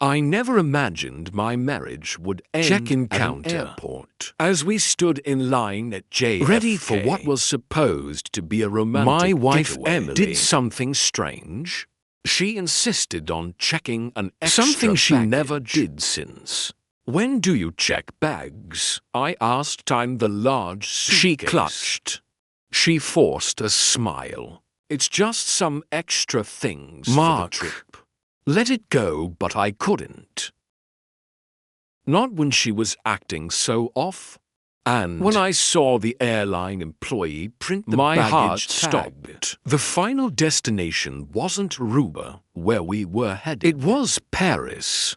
I never imagined my marriage would end Check-in at an counter. airport. As we stood in line at JFK, Ready for what was supposed to be a romantic my wife getaway. Emily did something strange. She insisted on checking an extra Something she baggage. never did since. When do you check bags? I asked. I'm the large suitcase. She clutched. She forced a smile. It's just some extra things Mark, for the trip. Let it go, but I couldn't. Not when she was acting so off. And when I saw the airline employee print the my baggage heart tag, stopped. The final destination wasn't Aruba, where we were headed. It was Paris.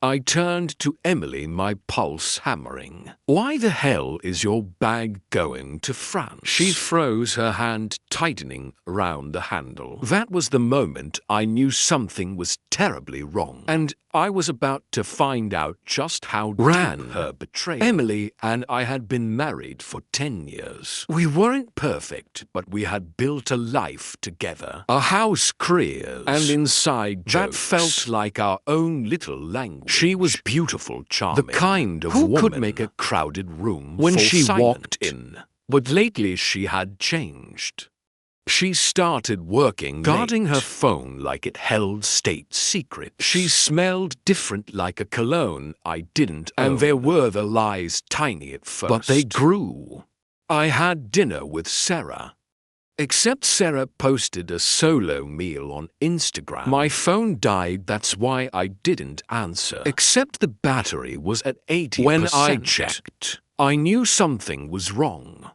I turned to Emily, my pulse hammering. Why the hell is your bag going to France? She froze, her hand tightening around the handle. That was the moment I knew something was terribly wrong. And I was about to find out just how deep her betrayal. Emily and I had been married for 10 years. We weren't perfect, but we had built a life together. A house, careers, and inside jokes. That felt like our own little language. She was beautiful, charming. The kind of woman who could make a crowded room when she walked in. But lately she had changed. She started working guarding her phone like it held state secrets. She smelled different like a cologne I didn't own. And there were the lies tiny at first. But they grew. I had dinner with Sarah. Except Sarah posted a solo meal on Instagram. My phone died, that's why I didn't answer. Except the battery was at 80%. When I checked, I knew something was wrong.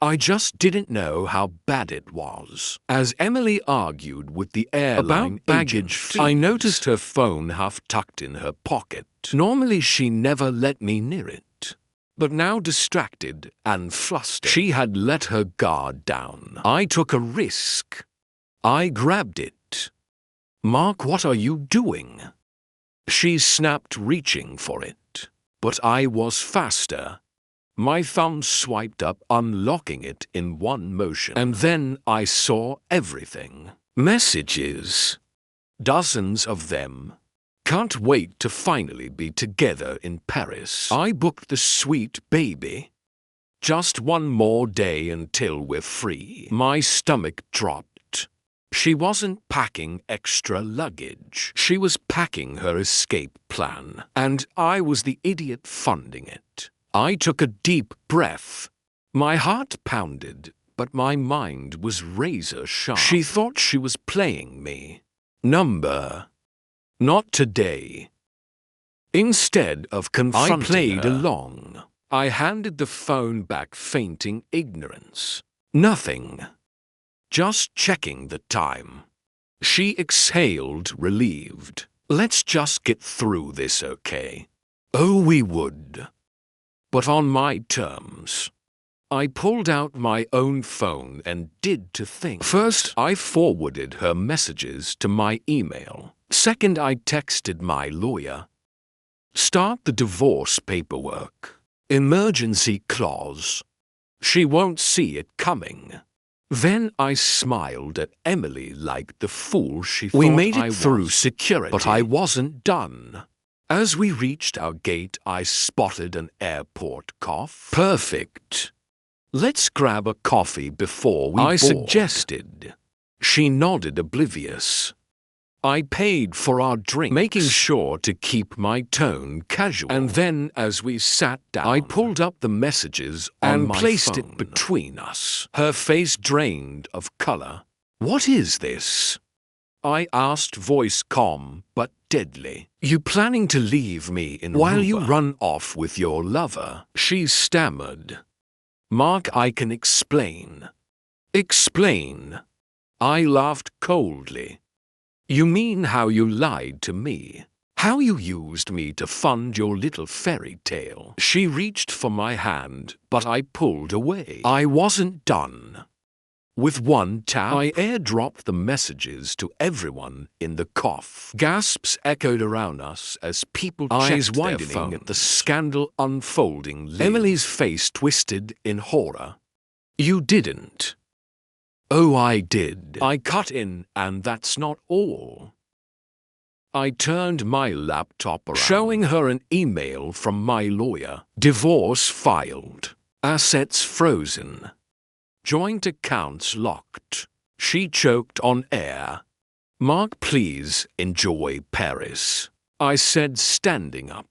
I just didn't know how bad it was. As Emily argued with the airline about baggage fees, I noticed her phone half tucked in her pocket. Normally she never let me near it. But now distracted and flustered, she had let her guard down. I took a risk. I grabbed it. Mark, what are you doing? She snapped, reaching for it. But I was faster. My thumb swiped up, unlocking it in one motion. And then I saw everything. Messages. Dozens of them. Can't wait to finally be together in Paris. I booked the sweet baby. Just one more day until we're free. My stomach dropped. She wasn't packing extra luggage. She was packing her escape plan. And I was the idiot funding it. I took a deep breath. My heart pounded, but my mind was razor sharp. She thought she was playing me. Number. Not today. Instead of confronting I played along. I handed the phone back, feigning ignorance. Nothing. Just checking the time. She exhaled, relieved. Let's just get through this, okay? Oh, we would. But on my terms. I pulled out my own phone and did two things. First, I forwarded her messages to my email. Second, I texted my lawyer. Start the divorce paperwork. Emergency clause. She won't see it coming. Then I smiled at Emily like the fool she thought I was. We made it through security, but I wasn't done. As we reached our gate, I spotted an airport cough. Perfect. Let's grab a coffee before we board, I suggested. She nodded, oblivious. I paid for our drinks, making sure to keep my tone casual. And then, as we sat down, I pulled up the messages and placed it between us. Her face drained of color. What is this? I asked, voice calm but deadly. You planning to leave me in while Aruba? You run off with your lover? She stammered. Mark, I can explain. Explain? I laughed coldly. You mean how you lied to me? How you used me to fund your little fairy tale? She reached for my hand, but I pulled away. I wasn't done. With one tap, I airdropped the messages to everyone in the cough. Gasps echoed around us as people eyes widening at the scandal unfolding. Emily's face twisted in horror. You didn't. Oh, I did. I cut in, and that's not all. I turned my laptop around, showing her an email from my lawyer. Divorce filed. Assets frozen. Joint accounts locked. She choked on air. Mark, please enjoy Paris, I said, standing up.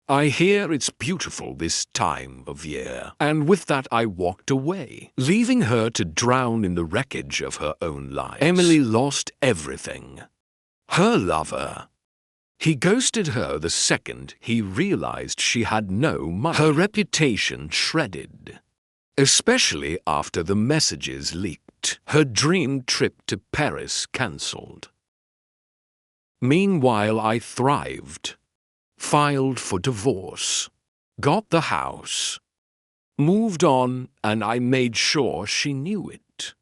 I hear it's beautiful this time of year. And with that I walked away, leaving her to drown in the wreckage of her own life. Emily lost everything. Her lover. He ghosted her the second he realized she had no money. Her reputation shredded, especially after the messages leaked. Her dream trip to Paris cancelled. Meanwhile, I thrived. Filed for divorce. Got the house. Moved on, and I made sure she knew it.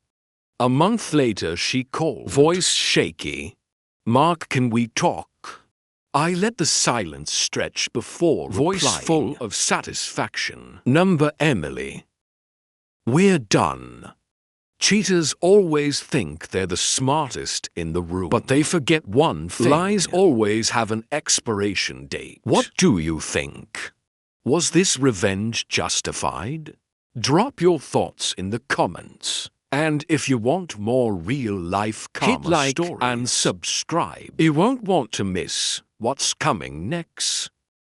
A month later she called, voice shaky. Mark, can we talk? I let the silence stretch before voice replying, full of satisfaction. Number Emily. We're done. Cheaters always think they're the smartest in the room, but they forget one thing. Lies always have an expiration date. What do you think? Was this revenge justified? Drop your thoughts in the comments. And if you want more real-life TOMA hit like stories and subscribe. You won't want to miss what's coming next.